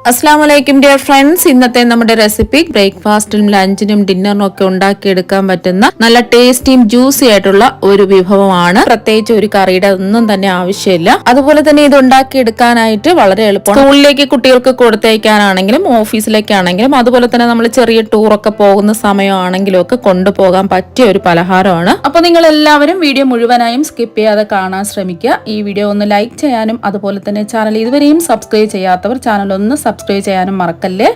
അസ്സലാമലൈക്കും dear friends. ഇന്നത്തെ നമ്മുടെ റെസിപ്പി ബ്രേക്ക്ഫാസ്റ്റിനും ലഞ്ചിനും ഡിന്നറിനും ഒക്കെ ഉണ്ടാക്കിയെടുക്കാൻ പറ്റുന്ന നല്ല ടേസ്റ്റിയും ജ്യൂസി ആയിട്ടുള്ള ഒരു വിഭവമാണ്. പ്രത്യേകിച്ച് ഒരു കറിയുടെ ഒന്നും തന്നെ ആവശ്യമില്ല. അതുപോലെ തന്നെ ഇത് ഉണ്ടാക്കിയെടുക്കാനായിട്ട് വളരെ എളുപ്പമാണ്. സ്കൂളിലേക്ക് കുട്ടികൾക്ക് കൊടുത്തയക്കാനാണെങ്കിലും ഓഫീസിലേക്കാണെങ്കിലും അതുപോലെ തന്നെ നമ്മൾ ചെറിയ ടൂറൊക്കെ പോകുന്ന സമയമാണെങ്കിലും ഒക്കെ കൊണ്ടുപോകാൻ പറ്റിയ ഒരു പലഹാരമാണ്. അപ്പൊ നിങ്ങൾ എല്ലാവരും വീഡിയോ മുഴുവനായും സ്കിപ്പ് ചെയ്യാതെ കാണാൻ ശ്രമിക്കുക. ഈ വീഡിയോ ഒന്ന് ലൈക്ക് ചെയ്യാനും അതുപോലെ തന്നെ ചാനൽ ഇതുവരെയും സബ്സ്ക്രൈബ് ചെയ്യാത്തവർ ചാനൽ ഒന്ന് സബ്സ്ക്രൈബ് ചെയ്യാനും മറക്കല്ലേ.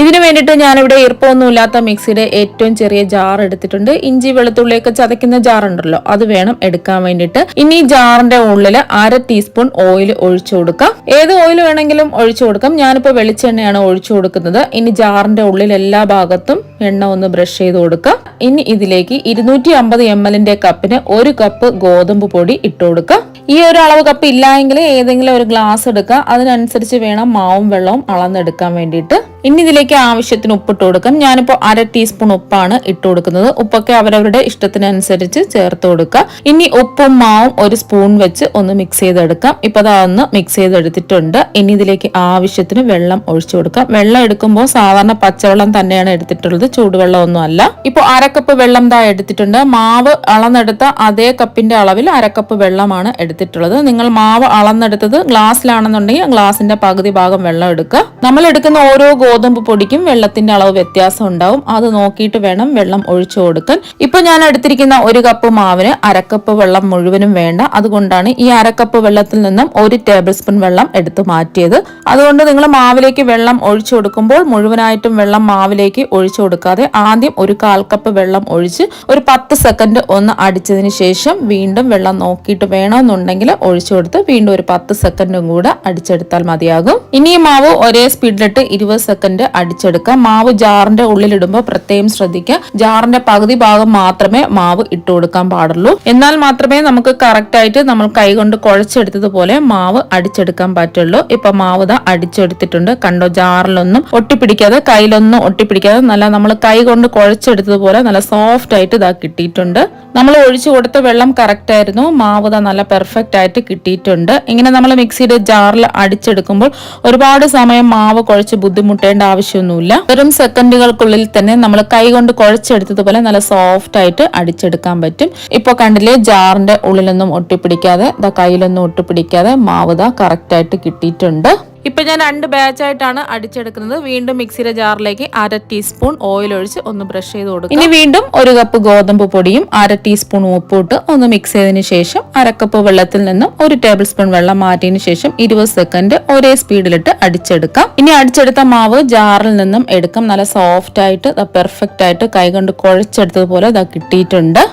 ഇതിനു വേണ്ടിയിട്ട് ഞാനിവിടെ ഈർപ്പമൊന്നുമില്ലാത്ത മിക്സിയുടെ ഏറ്റവും ചെറിയ ജാർ എടുത്തിട്ടുണ്ട്. ഇഞ്ചി വെളുത്തുള്ളിയൊക്കെ ചതയ്ക്കുന്ന ജാർ ഉണ്ടല്ലോ, അത് വേണം എടുക്കാൻ വേണ്ടിയിട്ട്. ഇനി ജാറിന്റെ ഉള്ളിൽ 1/2 ടീസ്പൂൺ ഓയിൽ ഒഴിച്ചു കൊടുക്കാം. ഏത് ഓയിൽ വേണമെങ്കിലും ഒഴിച്ചു കൊടുക്കാം. ഞാനിപ്പോൾ വെളിച്ചെണ്ണയാണ് ഒഴിച്ചു കൊടുക്കുന്നത്. ഇനി ജാറിന്റെ ഉള്ളിൽ എല്ലാ ഭാഗത്തും എണ്ണ ഒന്ന് ബ്രഷ് ചെയ്ത് കൊടുക്കാം. ഇനി ഇതിലേക്ക് 250 ml കപ്പിന് 1 കപ്പ് ഗോതമ്പ് പൊടി ഇട്ട് കൊടുക്കാം. ഈ ഒരു അളവ് കപ്പ് ഇല്ലായെങ്കിൽ ഏതെങ്കിലും ഒരു ഗ്ലാസ് എടുക്കുക. അതിനനുസരിച്ച് വേണം മാവും വെള്ളവും അളന്നെടുക്കാൻ വേണ്ടിയിട്ട്. ഇനി ഇതിലേക്ക് ആവശ്യത്തിന് ഉപ്പിട്ട് കൊടുക്കാം. ഞാനിപ്പോൾ 1/2 ടീസ്പൂൺ ഉപ്പാണ് ഇട്ട് കൊടുക്കുന്നത്. ഉപ്പൊക്കെ അവരവരുടെ ഇഷ്ടത്തിനനുസരിച്ച് ചേർത്ത് കൊടുക്കുക. ഇനി ഉപ്പും മാവും ഒരു സ്പൂൺ വെച്ച് ഒന്ന് മിക്സ് ചെയ്തെടുക്കാം. ഇപ്പൊ അതൊന്ന് മിക്സ് ചെയ്തെടുത്തിട്ടുണ്ട്. ഇനി ഇതിലേക്ക് ആവശ്യത്തിന് വെള്ളം ഒഴിച്ചു കൊടുക്കാം. വെള്ളം എടുക്കുമ്പോൾ സാധാരണ പച്ചവെള്ളം തന്നെയാണ് എടുത്തിട്ടുള്ളത്, ചൂടുവെള്ളം ഒന്നും അല്ല. ഇപ്പൊ 1/2 കപ്പ് വെള്ളം എടുത്തിട്ടുണ്ട്. മാവ് അളന്നെടുത്ത അതേ കപ്പിന്റെ അളവിൽ 1/2 കപ്പ് വെള്ളമാണ് എടുത്തിട്ടുള്ളത്. നിങ്ങൾ മാവ് അളന്നെടുത്തത് ഗ്ലാസ്സിലാണെന്നുണ്ടെങ്കിൽ ഗ്ലാസിന്റെ പകുതി ഭാഗം വെള്ളം എടുക്കുക. നമ്മൾ എടുക്കുന്ന ഓരോ ഗോതമ്പ് പൊടിക്കും വെള്ളത്തിന്റെ അളവ് വ്യത്യാസം ഉണ്ടാവും. അത് നോക്കിയിട്ട് വേണം വെള്ളം ഒഴിച്ചു കൊടുക്കാൻ. ഇപ്പൊ ഞാൻ എടുത്തിരിക്കുന്ന 1 കപ്പ് മാവിന് 1/2 കപ്പ് വെള്ളം മുഴുവനും വേണ്ട. അതുകൊണ്ടാണ് ഈ 1/2 കപ്പ് വെള്ളത്തിൽ നിന്നും 1 ടേബിൾ സ്പൂൺ വെള്ളം എടുത്തു മാറ്റിയത്. അതുകൊണ്ട് നിങ്ങൾ മാവിലേക്ക് വെള്ളം ഒഴിച്ചു കൊടുക്കുമ്പോൾ മുഴുവനായിട്ടും വെള്ളം മാവിലേക്ക് ഒഴിച്ചു കൊടുക്കാതെ ആദ്യം 1/4 കപ്പ് വെള്ളം ഒഴിച്ച് ഒരു 10 സെക്കൻഡ് ഒന്ന് അടിച്ചതിന് ശേഷം വീണ്ടും വെള്ളം നോക്കിയിട്ട് വേണമെന്നുണ്ടെങ്കിൽ ഒഴിച്ചു കൊടുത്ത് വീണ്ടും ഒരു 10 സെക്കൻഡും കൂടെ അടിച്ചെടുത്താൽ മതിയാകും. ഇനി ഈ മാവ് ഒരേ സ്പീഡിലിട്ട് 20 സെക്കൻഡ് അടിച്ചെടുക്കാം. മാവ് ജാറിന്റെ ഉള്ളിലിടുമ്പോൾ പ്രത്യേകം ശ്രദ്ധിക്കുക. ജാറിന്റെ പകുതി ഭാഗം മാത്രമേ മാവ് ഇട്ട് കൊടുക്കാൻ പാടുള്ളൂ. എന്നാൽ മാത്രമേ നമുക്ക് കറക്റ്റ് ആയിട്ട് നമ്മൾ കൈകൊണ്ട് കുഴച്ചെടുത്തതുപോലെ മാവ് അടിച്ചെടുക്കാൻ പറ്റുള്ളൂ. ഇപ്പൊ മാവ് അടിച്ചെടുത്തിട്ടുണ്ട്. കണ്ടോ, ജാറിലൊന്നും ഒട്ടിപ്പിടിക്കാതെ കയ്യിലൊന്നും ഒട്ടിപ്പിടിക്കാതെ നല്ല നമ്മൾ കൈ കൊണ്ട് കുഴച്ചെടുത്തതുപോലെ നല്ല സോഫ്റ്റ് ആയിട്ട് കിട്ടിയിട്ടുണ്ട്. നമ്മൾ ഒഴിച്ചു കൊടുത്ത വെള്ളം കറക്റ്റ് ആയിരുന്നു. മാവ് നല്ല പെർഫെക്റ്റ് ആയിട്ട് കിട്ടിയിട്ടുണ്ട്. ഇങ്ങനെ നമ്മൾ മിക്സിയുടെ ജാറിൽ അടിച്ചെടുക്കുമ്പോൾ ഒരുപാട് സമയം മാവ് കുഴച്ച് ബുദ്ധിമുട്ടേണ്ട ആവശ്യമൊന്നുമില്ല. വെറും സെക്കൻഡുകൾക്കുള്ളിൽ തന്നെ നമ്മൾ കൈ കൊണ്ട് കുഴച്ചെടുത്തതുപോലെ നല്ല സോഫ്റ്റ് ആയിട്ട് അടിച്ചെടുക്കാൻ പറ്റും. ഇപ്പൊ കണ്ടില്ലേ, ജാറിന്റെ ഉള്ളിലൊന്നും ഒട്ടിപ്പിടിക്കാതെ കയ്യിലൊന്നും ഒട്ടിപ്പിടിക്കാതെ മാവ് കറക്റ്റ് ആയിട്ട് കിട്ടിയിട്ടുണ്ട്. ഇപ്പൊ ഞാൻ 2 ബാച്ചായിട്ടാണ് അടിച്ചെടുക്കുന്നത്. വീണ്ടും മിക്സിയുടെ ജാറിലേക്ക് 1/2 ടീസ്പൂൺ ഓയിൽ ഒഴിച്ച് ഒന്ന് ബ്രഷ് ചെയ്ത് കൊടുക്കും. ഇനി വീണ്ടും 1 കപ്പ് ഗോതമ്പ് പൊടിയും 1/2 ടീസ്പൂൺ ഉപ്പിട്ട് ഒന്ന് മിക്സ് ചെയ്തതിന് ശേഷം 1/2 കപ്പ് വെള്ളത്തിൽ നിന്നും 1 ടേബിൾ സ്പൂൺ വെള്ളം മാറ്റിയതിനു ശേഷം 20 സെക്കൻഡ് ഒരേ സ്പീഡിലിട്ട് അടിച്ചെടുക്കാം. ഇനി അടിച്ചെടുത്ത മാവ് ജാറിൽ നിന്നും എടുക്കാം. നല്ല സോഫ്റ്റ് ആയിട്ട് പെർഫെക്റ്റ് ആയിട്ട് കൈകൊണ്ട് കുഴച്ചെടുത്തതുപോലെ കിട്ടിയിട്ടുണ്ട്.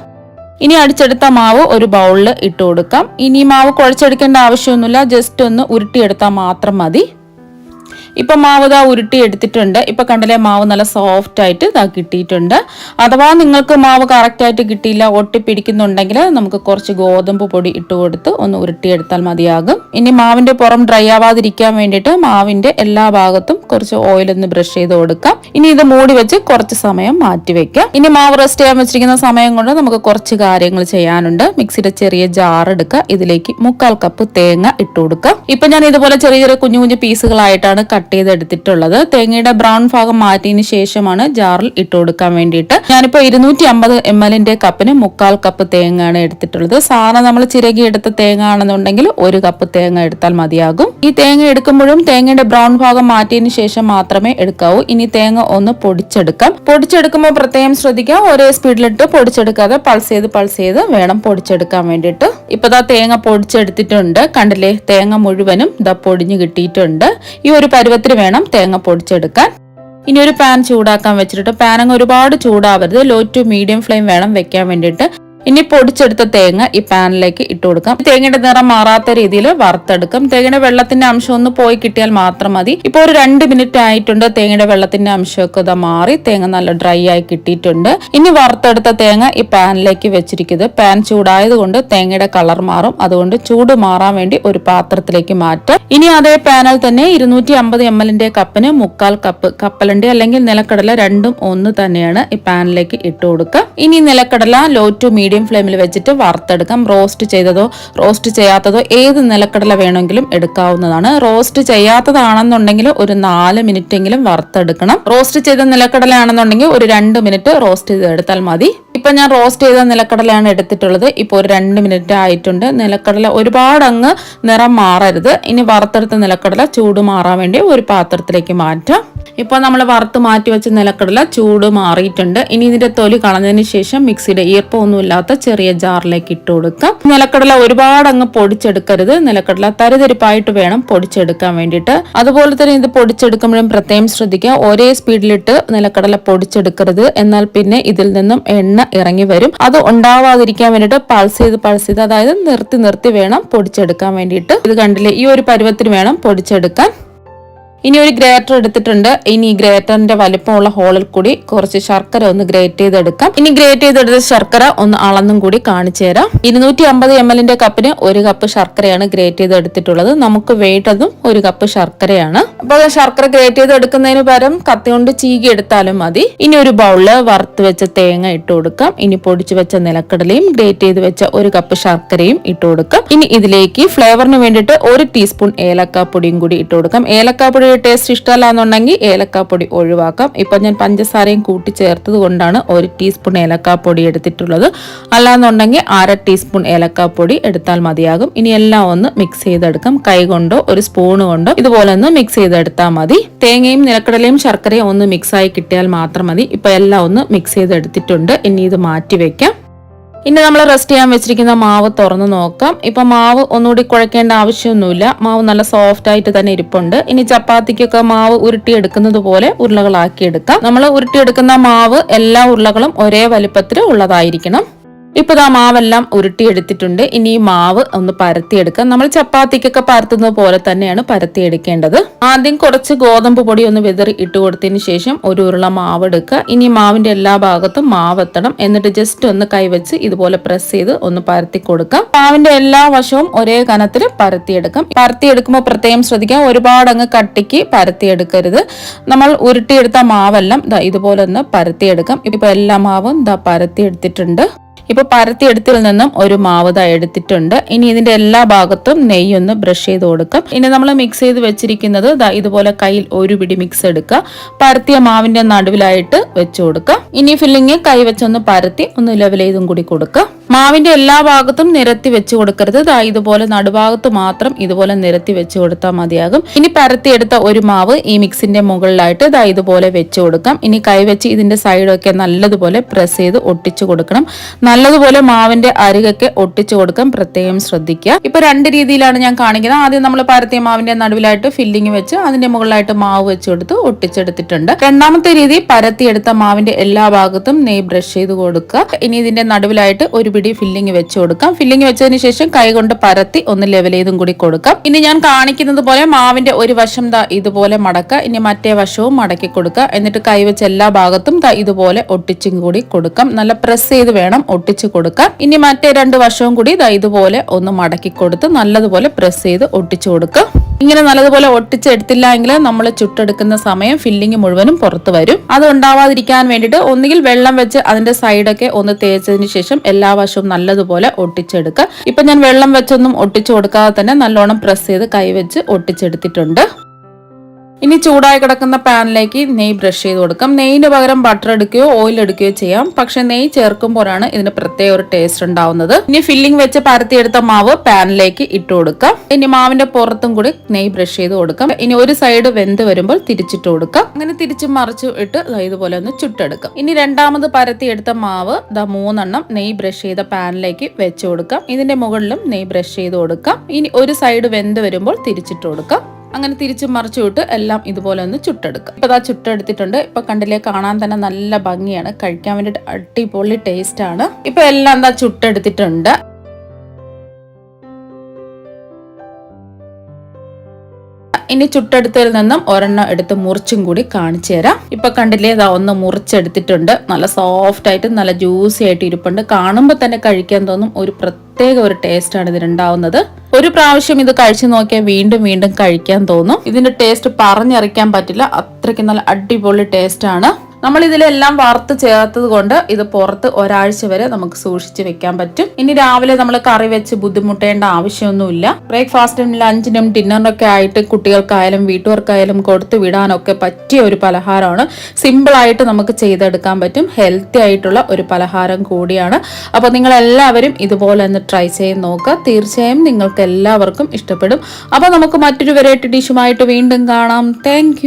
ഇനി അടിച്ചെടുത്ത മാവ് ഒരു ബൗളിൽ ഇട്ട് കൊടുക്കാം. ഇനി മാവ് കുഴച്ചെടുക്കേണ്ട ആവശ്യമൊന്നുമില്ല, ജസ്റ്റ് ഒന്ന് ഉരുട്ടിയെടുത്താൽ മാത്രം മതി. ഇപ്പൊ മാവ് ഉരുട്ടി എടുത്തിട്ടുണ്ട്. ഇപ്പൊ കണ്ടില്ലേ, മാവ് നല്ല സോഫ്റ്റ് ആയിട്ട് കിട്ടിയിട്ടുണ്ട്. അഥവാ നിങ്ങൾക്ക് മാവ് കറക്റ്റ് ആയിട്ട് കിട്ടിയില്ല, ഒട്ടിപ്പിടിക്കുന്നുണ്ടെങ്കിൽ നമുക്ക് കുറച്ച് ഗോതമ്പ് പൊടി ഇട്ട് കൊടുത്ത് ഒന്ന് ഉരുട്ടിയെടുത്താൽ മതിയാകും. ഇനി മാവിന്റെ പുറം ഡ്രൈ ആവാതിരിക്കാൻ വേണ്ടിയിട്ട് മാവിന്റെ എല്ലാ ഭാഗത്തും കുറച്ച് ഓയിൽ ഒന്ന് ബ്രഷ് ചെയ്ത് കൊടുക്കാം. ഇനി ഇത് മൂടി വെച്ച് കുറച്ച് സമയം മാറ്റി വെക്കാം. ഇനി മാവ് റെസ്റ്റ് ചെയ്യാൻ വെച്ചിരിക്കുന്ന സമയം കൊണ്ട് നമുക്ക് കുറച്ച് കാര്യങ്ങൾ ചെയ്യാനുണ്ട്. മിക്സിയുടെ ചെറിയ ജാർ എടുക്കുക. ഇതിലേക്ക് 1/4 കപ്പ് തേങ്ങ ഇട്ട് കൊടുക്കാം. ഇപ്പൊ ഞാൻ ഇതുപോലെ ചെറിയ ചെറിയ കുഞ്ഞു കുഞ്ഞു പീസുകളായിട്ടാണ് കട്ട് ചെയ്തെടുത്തിട്ടുള്ളത്. തേങ്ങയുടെ ബ്രൗൺ ഭാഗം മാറ്റിയതിന് ശേഷമാണ് ജാറിൽ ഇട്ട് കൊടുക്കാൻ വേണ്ടിയിട്ട്. ഞാനിപ്പോ 250 ml കപ്പിന് 1/4 കപ്പ് തേങ്ങയാണ് എടുത്തിട്ടുള്ളത്. സാധാരണ നമ്മൾ ചിരകി എടുത്ത തേങ്ങ ആണെന്നുണ്ടെങ്കിൽ 1 കപ്പ് തേങ്ങ എടുത്താൽ മതിയാകും. ഈ തേങ്ങ എടുക്കുമ്പോഴും തേങ്ങയുടെ ബ്രൗൺ ഭാഗം മാറ്റിയതിന് ശേഷം മാത്രമേ എടുക്കാവൂ. ഇനി തേങ്ങ ഒന്ന് പൊടിച്ചെടുക്കാം. പൊടിച്ചെടുക്കുമ്പോൾ പ്രത്യേകം ശ്രദ്ധിക്കുക, ഒരേ സ്പീഡിലിട്ട് പൊടിച്ചെടുക്കാതെ പൾസ് ചെയ്ത് വേണം പൊടിച്ചെടുക്കാൻ വേണ്ടിയിട്ട്. ഇപ്പൊ തേങ്ങ പൊടിച്ചെടുത്തിട്ടുണ്ട്. കണ്ടില്ലേ, തേങ്ങ മുഴുവനും പൊടിഞ്ഞു കിട്ടിയിട്ടുണ്ട്. ഈ ഒരു പരുവത്തിന് വേണം തേങ്ങ പൊടിച്ചെടുക്കാൻ. ഇനി ഒരു പാൻ ചൂടാക്കാൻ വെച്ചിട്ട് പാൻ അങ്ങ് ഒരുപാട് ചൂടാവരുത്, ലോ ടു മീഡിയം ഫ്ലെയിം വേണം വെക്കാൻ വേണ്ടിയിട്ട്. ഇനി പൊടിച്ചെടുത്ത തേങ്ങ ഈ പാനിലേക്ക് ഇട്ട് കൊടുക്കാം. തേങ്ങയുടെ നിറം മാറാത്ത രീതിയിൽ വറുത്തെടുക്കാം. തേങ്ങയുടെ വെള്ളത്തിന്റെ അംശം ഒന്ന് പോയി കിട്ടിയാൽ മാത്രം മതി. ഇപ്പൊ ഒരു 2 മിനിറ്റ് ആയിട്ടുണ്ട്. തേങ്ങയുടെ വെള്ളത്തിന്റെ അംശമൊക്കെ ഇതാ മാറി തേങ്ങ നല്ല ഡ്രൈ ആയി കിട്ടിയിട്ടുണ്ട്. ഇനി വറുത്തെടുത്ത തേങ്ങ ഈ പാനിലേക്ക് വെച്ചിരിക്കുന്നത്. പാൻ ചൂടായതുകൊണ്ട് തേങ്ങയുടെ കളർ മാറും. അതുകൊണ്ട് ചൂട് മാറാൻ വേണ്ടി ഒരു പാത്രത്തിലേക്ക് മാറ്റാം. ഇനി അതേ പാനിൽ തന്നെ 250 ml കപ്പിന് 1/4 കപ്പ് കപ്പലണ്ടി അല്ലെങ്കിൽ നിലക്കടല രണ്ടും ഒന്ന് തന്നെയാണ് ഈ പാനിലേക്ക് ഇട്ട് കൊടുക്കുക. ഇനി നിലക്കടല ലോ ടു മീഡിയം ഫ്ലെയിമിൽ വെച്ചിട്ട് വറുത്തെടുക്കാം. റോസ്റ്റ് ചെയ്തതോ റോസ്റ്റ് ചെയ്യാത്തതോ ഏത് നിലക്കടല വേണമെങ്കിലും എടുക്കാവുന്നതാണ്. റോസ്റ്റ് ചെയ്യാത്തതാണെന്നുണ്ടെങ്കിൽ ഒരു 4 മിനിറ്റ് എങ്കിലും വറുത്തെടുക്കണം. റോസ്റ്റ് ചെയ്ത നിലക്കടല ആണെന്നുണ്ടെങ്കിൽ ഒരു 2 മിനിറ്റ് റോസ്റ്റ് ചെയ്തെടുത്താൽ മതി. ഇപ്പൊ ഞാൻ റോസ്റ്റ് ചെയ്ത നിലക്കടലയാണ് എടുത്തിട്ടുള്ളത്. ഇപ്പൊ ഒരു 2 മിനിറ്റ് ആയിട്ടുണ്ട്. നിലക്കടല ഒരുപാട് അങ്ങ് നിറം മാറരുത്. ഇനി വറുത്തെടുത്ത നിലക്കടല ചൂട് മാറാൻ വേണ്ടി ഒരു പാത്രത്തിലേക്ക് മാറ്റാം. ഇപ്പൊ നമ്മൾ വറുത്ത് മാറ്റി വെച്ച നിലക്കടല ചൂട് മാറിയിട്ടുണ്ട്. ഇനി ഇതിന്റെ തൊലി കളഞ്ഞതിന് ശേഷം മിക്സിയുടെ ഈർപ്പമൊന്നുമില്ലാത്ത ചെറിയ ജാറിലേക്ക് ഇട്ട് കൊടുക്കാം. നിലക്കടല ഒരുപാട് അങ്ങ് പൊടിച്ചെടുക്കരുത്. നിലക്കടല തരിതരിപ്പായിട്ട് വേണം പൊടിച്ചെടുക്കാൻ വേണ്ടിയിട്ട്. അതുപോലെ തന്നെ ഇത് പൊടിച്ചെടുക്കുമ്പോഴും പ്രത്യേകം ശ്രദ്ധിക്കുക. ഒരേ സ്പീഡിലിട്ട് നിലക്കടല പൊടിച്ചെടുക്കരുത്. എന്നാൽ പിന്നെ ഇതിൽ നിന്നും എണ്ണ ഇറങ്ങി വരും. അത് ഉണ്ടാവാതിരിക്കാൻ വേണ്ടിയിട്ട് പൾസ് ചെയ്ത് അതായത് നിർത്തി വേണം പൊടിച്ചെടുക്കാൻ വേണ്ടിയിട്ട്. ഇത് കണ്ടില്ലേ, ഈ ഒരു പരുവത്തിന് വേണം പൊടിച്ചെടുക്കാൻ. ഇനി ഒരു ഗ്രേറ്റർ എടുത്തിട്ടുണ്ട്. ഇനി ഈ ഗ്രേറ്ററിന്റെ വലിപ്പമുള്ള ഹോളിൽ കൂടി കുറച്ച് ശർക്കര ഒന്ന് ഗ്രേറ്റ് ചെയ്തെടുക്കാം. ഇനി ഗ്രേറ്റ് ചെയ്തെടുത്ത ശർക്കര ഒന്ന് അളന്നും കൂടി കാണിച്ചു തരാം. 250 ml കപ്പിന് 1 കപ്പ് ശർക്കരയാണ് ഗ്രേറ്റ് ചെയ്തെടുത്തിട്ടുള്ളത്. നമുക്ക് വേണ്ടതും 1 കപ്പ് ശർക്കരയാണ്. അപ്പോൾ ശർക്കര ഗ്രേറ്റ് ചെയ്തെടുക്കുന്നതിന് പകരം കത്തി കൊണ്ട് ചീകി എടുത്താലും മതി. ഇനി ഒരു ബൗളില് വറുത്ത് വെച്ച തേങ്ങ ഇട്ട് കൊടുക്കാം. ഇനി പൊടിച്ചു വെച്ച നിലക്കടലയും ഗ്രേറ്റ് ചെയ്ത് വെച്ച 1 കപ്പ് ശർക്കരയും ഇട്ട് കൊടുക്കാം. ഇനി ഇതിലേക്ക് ഫ്ലേവറിന് വേണ്ടിയിട്ട് 1 ടീസ്പൂൺ ഏലക്കാപ്പൊടിയും കൂടി ഇട്ട് കൊടുക്കാം. ഏലക്കാപ്പൊടി ടേസ്റ്റ് ഇഷ്ടമല്ല എന്നുണ്ടെങ്കിൽ ഏലക്കാപ്പൊടി ഒഴിവാക്കാം. ഇപ്പൊ ഞാൻ പഞ്ചസാരയും കൂട്ടി ചേർത്തത് കൊണ്ടാണ് 1 ടീസ്പൂൺ ഏലക്കാപ്പൊടി എടുത്തിട്ടുള്ളത്. അല്ലാന്നുണ്ടെങ്കിൽ 1/2 ടീസ്പൂൺ ഏലക്കാപ്പൊടി എടുത്താൽ മതിയാകും. ഇനി എല്ലാം ഒന്ന് മിക്സ് ചെയ്തെടുക്കാം. കൈ കൊണ്ടോ ഒരു സ്പൂൺ കൊണ്ടോ ഇതുപോലെ ഒന്ന് മിക്സ് ചെയ്തെടുത്താൽ മതി. തേങ്ങയും നിലക്കടലയും ശർക്കരയും ഒന്ന് മിക്സ് ആയി കിട്ടിയാൽ മാത്രം മതി. ഇപ്പൊ എല്ലാം ഒന്ന് മിക്സ് ചെയ്തെടുത്തിട്ടുണ്ട്. ഇനി ഇത് മാറ്റി വെക്കാം. ഇനി നമ്മൾ റെസ്റ്റ് ചെയ്യാൻ വെച്ചിരിക്കുന്ന മാവ് തുറന്ന് നോക്കാം. ഇപ്പൊ മാവ് ഒന്നുകൂടി കുഴക്കേണ്ട ആവശ്യമൊന്നുമില്ല. മാവ് നല്ല സോഫ്റ്റ് ആയിട്ട് തന്നെ ഇരിപ്പുണ്ട്. ഇനി ചപ്പാത്തിക്കൊക്കെ മാവ് ഉരുട്ടിയെടുക്കുന്നത് പോലെ ഉരുളകളാക്കി എടുക്കാം. നമ്മൾ ഉരുട്ടിയെടുക്കുന്ന മാവ് എല്ലാ ഉരുളകളും ഒരേ വലിപ്പത്തിൽ ഉള്ളതായിരിക്കണം. ഇപ്പൊ ആ മാവെല്ലാം ഉരുട്ടിയെടുത്തിട്ടുണ്ട്. ഇനി ഈ മാവ് ഒന്ന് പരത്തിയെടുക്കാം. നമ്മൾ ചപ്പാത്തിക്കൊക്കെ പരത്തുന്നത് പോലെ തന്നെയാണ് പരത്തിയെടുക്കേണ്ടത്. ആദ്യം കുറച്ച് ഗോതമ്പ് പൊടി ഒന്ന് വിതറി ഇട്ട് കൊടുത്തതിന് ശേഷം ഒരു ഉരുള മാവ് എടുക്കുക. ഇനി മാവിന്റെ എല്ലാ ഭാഗത്തും മാവ് എത്തണം. എന്നിട്ട് ജസ്റ്റ് ഒന്ന് കൈവച്ച് ഇതുപോലെ പ്രസ് ചെയ്ത് ഒന്ന് പരത്തി കൊടുക്കാം. മാവിന്റെ എല്ലാ വശവും ഒരേ കനത്തിൽ പരത്തിയെടുക്കാം. പരത്തിയെടുക്കുമ്പോൾ പ്രത്യേകം ശ്രദ്ധിക്കാം, ഒരുപാട് അങ്ങ് കട്ടിക്ക് പരത്തിയെടുക്കരുത്. നമ്മൾ ഉരുട്ടിയെടുത്ത മാവെല്ലാം ഇതുപോലെ ഒന്ന് പരത്തിയെടുക്കാം. ഇപ്പൊ എല്ലാ മാവും പരത്തിയെടുത്തിട്ടുണ്ട്. ഇപ്പൊ പരത്തിയെടുത്തിൽ നിന്നും ഒരു മാവ് എടുത്തിട്ടുണ്ട്. ഇനി ഇതിന്റെ എല്ലാ ഭാഗത്തും നെയ്യൊന്ന് ബ്രഷ് ചെയ്ത് കൊടുക്കാം. ഇനി നമ്മൾ മിക്സ് ചെയ്ത് വെച്ചിരിക്കുന്നത് ഇതുപോലെ കയ്യിൽ ഒരു പിടി മിക്സ് എടുക്കുക. പരത്തിയ മാവിന്റെ നടുവിലായിട്ട് വെച്ചു കൊടുക്കുക. ഇനി ഫില്ലിങ് കൈ വെച്ചൊന്ന് പരത്തി ഒന്ന് ലെവൽ ചെയ്തും കൂടി കൊടുക്കുക. മാവിന്റെ എല്ലാ ഭാഗത്തും നിരത്തി വെച്ചു കൊടുക്കരുത്. ഇതുപോലെ നടുഭാഗത്ത് മാത്രം ഇതുപോലെ നിരത്തി വെച്ചു കൊടുത്താൽ മതിയാകും. ഇനി പരത്തിയെടുത്ത ഒരു മാവ് ഈ മിക്സിന്റെ മുകളിലായിട്ട് ഇതുപോലെ വെച്ചു കൊടുക്കാം. ഇനി കൈവച്ച് ഇതിന്റെ സൈഡൊക്കെ നല്ലതുപോലെ പ്രസ് ചെയ്ത് ഒട്ടിച്ചു കൊടുക്കണം. നല്ലതുപോലെ മാവിന്റെ അരികൊക്കെ ഒട്ടിച്ചു കൊടുക്കാൻ പ്രത്യേകം ശ്രദ്ധിക്കുക. ഇപ്പൊ 2 രീതിയിലാണ് ഞാൻ കാണിക്കുന്നത്. ആദ്യം നമ്മൾ പരത്തിയ മാവിന്റെ നടുവിലായിട്ട് ഫില്ലിങ് വെച്ച് അതിന്റെ മുകളിലായിട്ട് മാവ് വെച്ചു കൊടുത്ത് ഒട്ടിച്ചെടുത്തിട്ടുണ്ട്. രണ്ടാമത്തെ രീതി പരത്തിയെടുത്ത മാവിന്റെ എല്ലാ ഭാഗത്തും നെയ്യ് ബ്രഷ് ചെയ്ത് കൊടുക്കുക. ഇനി ഇതിന്റെ നടുവിലായിട്ട് ഒരു പിടി ഫില്ലിങ് വെച്ച് കൊടുക്കാം. ഫില്ലിങ് വെച്ചതിന് ശേഷം കൈകൊണ്ട് പരത്തി ഒന്ന് ലെവൽ ചെയ്തും കൂടി കൊടുക്കാം. ഇനി ഞാൻ കാണിക്കുന്നത് പോലെ മാവിന്റെ ഒരു വശം ഇതുപോലെ മടക്കുക. ഇനി മറ്റേ വശവും മടക്കി കൊടുക്കുക. എന്നിട്ട് കൈവച്ച് എല്ലാ ഭാഗത്തും ഇതുപോലെ ഒട്ടിച്ചും കൂടി കൊടുക്കാം. നല്ല പ്രസ് ചെയ്ത് വേണം ഒട്ടിച്ചു കൊടുക്കാം. ഇനി മറ്റേ 2 വശവും കൂടി ഇതുപോലെ ഒന്ന് മടക്കി കൊടുത്ത് നല്ലതുപോലെ പ്രസ് ചെയ്ത് ഒട്ടിച്ചു കൊടുക്കുക. ഇങ്ങനെ നല്ലതുപോലെ ഒട്ടിച്ചെടുത്തില്ല എങ്കിൽ നമ്മൾ ചുട്ടെടുക്കുന്ന സമയം ഫില്ലിങ് മുഴുവനും പുറത്തു വരും. അത് ഉണ്ടാവാതിരിക്കാൻ വേണ്ടിയിട്ട് ഒന്നുകിൽ വെള്ളം വെച്ച് അതിന്റെ സൈഡൊക്കെ ഒന്ന് തേച്ചതിന് ശേഷം എല്ലാ വശവും നല്ലതുപോലെ ഒട്ടിച്ചെടുക്കുക. ഇപ്പൊ ഞാൻ വെള്ളം വെച്ചൊന്നും ഒട്ടിച്ചു കൊടുക്കാതെ തന്നെ നല്ലോണം പ്രസ് ചെയ്ത് കൈവച്ച് ഒട്ടിച്ചെടുത്തിട്ടുണ്ട്. ഇനി ചൂടായി കിടക്കുന്ന പാനിലേക്ക് നെയ്യ് ബ്രഷ് ചെയ്ത് കൊടുക്കാം. നെയ്യിന് പകരം ബട്ടർ എടുക്കുകയോ ഓയിൽ എടുക്കുകയോ ചെയ്യാം. പക്ഷെ നെയ്യ് ചേർക്കുമ്പോഴാണ് ഇതിന് പ്രത്യേക ഒരു ടേസ്റ്റ് ഉണ്ടാവുന്നത്. ഇനി ഫില്ലിംഗ് വെച്ച് പരത്തിയെടുത്ത മാവ് പാനിലേക്ക് ഇട്ട് കൊടുക്കാം. ഇനി മാവിന്റെ പുറത്തും കൂടി നെയ്യ് ബ്രഷ് ചെയ്ത് കൊടുക്കാം. ഇനി ഒരു സൈഡ് വെന്ത് വരുമ്പോൾ തിരിച്ചിട്ട് കൊടുക്കാം. അങ്ങനെ തിരിച്ചു മറിച്ചു ഇട്ട് ഇതുപോലെ ഒന്ന് ചുട്ടെടുക്കാം. ഇനി രണ്ടാമത് പരത്തിയെടുത്ത മാവ് 3 നെയ്യ് ബ്രഷ് ചെയ്ത പാനിലേക്ക് വെച്ച് കൊടുക്കാം. ഇതിന്റെ മുകളിലും നെയ്യ് ബ്രഷ് ചെയ്ത് കൊടുക്കാം. ഇനി ഒരു സൈഡ് വെന്ത് വരുമ്പോൾ തിരിച്ചിട്ട് കൊടുക്കാം. അങ്ങനെ തിരിച്ചു മറിച്ചു വിട്ട് എല്ലാം ഇതുപോലെ ഒന്ന് ചുട്ടെടുക്കുക. ഇപ്പൊ ഇതാ ചുട്ടെടുത്തിട്ടുണ്ട്. ഇപ്പൊ കണ്ടില്ലേ, കാണാൻ തന്നെ നല്ല ഭംഗിയാണ്, കഴിക്കാൻ വേണ്ടിയിട്ട് അടിപൊളി ടേസ്റ്റ് ആണ്. ഇപ്പൊ എല്ലാം എന്താ ചുട്ടെടുത്തിട്ടുണ്ട്. ഇനി ചുട്ടെടുത്തതിൽ നിന്നും ഒരെണ്ണം എടുത്ത് മുറിച്ചും കൂടി കാണിച്ചു തരാം. ഇപ്പൊ കണ്ടില്ലേ, ഇതാ ഒന്ന് മുറിച്ചെടുത്തിട്ടുണ്ട്. നല്ല സോഫ്റ്റ് ആയിട്ട് നല്ല ജ്യൂസി ആയിട്ട് ഇരിപ്പുണ്ട്. കാണുമ്പോൾ തന്നെ കഴിക്കാൻ തോന്നും. ഒരു പ്രത്യേക ഒരു ടേസ്റ്റ് ആണ് ഇതിനുണ്ടാവുന്നത്. ഒരു പ്രാവശ്യം ഇത് കഴിച്ചു നോക്കിയാൽ വീണ്ടും വീണ്ടും കഴിക്കാൻ തോന്നും. ഇതിന്റെ ടേസ്റ്റ് പറഞ്ഞറിയിക്കാൻ പറ്റില്ല, അത്രയ്ക്ക് നല്ല അടിപൊളി ടേസ്റ്റ് ആണ്. നമ്മൾ ഇതിലെല്ലാം വറുത്ത് ചേർത്തത് കൊണ്ട് ഇത് പുറത്ത് ഒരാഴ്ച വരെ നമുക്ക് സൂക്ഷിച്ച് വെക്കാൻ പറ്റും. ഇനി രാവിലെ നമ്മൾ കറി വെച്ച് ബുദ്ധിമുട്ടേണ്ട ആവശ്യമൊന്നുമില്ല. ബ്രേക്ക്ഫാസ്റ്റിനും ലഞ്ചിനും ഡിന്നറിനൊക്കെ ആയിട്ട് കുട്ടികൾക്കായാലും വീട്ടുകാർക്കായാലും കൊടുത്തു വിടാനൊക്കെ പറ്റിയ ഒരു പലഹാരമാണ്. സിമ്പിളായിട്ട് നമുക്ക് ചെയ്തെടുക്കാൻ പറ്റും. ഹെൽത്തി ആയിട്ടുള്ള ഒരു പലഹാരം കൂടിയാണ്. അപ്പോൾ നിങ്ങൾ എല്ലാവരും ഇതുപോലെ ഒന്ന് ട്രൈ ചെയ്ത് നോക്കുക. തീർച്ചയായും നിങ്ങൾക്ക് എല്ലാവർക്കും ഇഷ്ടപ്പെടും. അപ്പോൾ നമുക്ക് മറ്റൊരു വെറൈറ്റി ഡിഷുമായിട്ട് വീണ്ടും കാണാം. താങ്ക്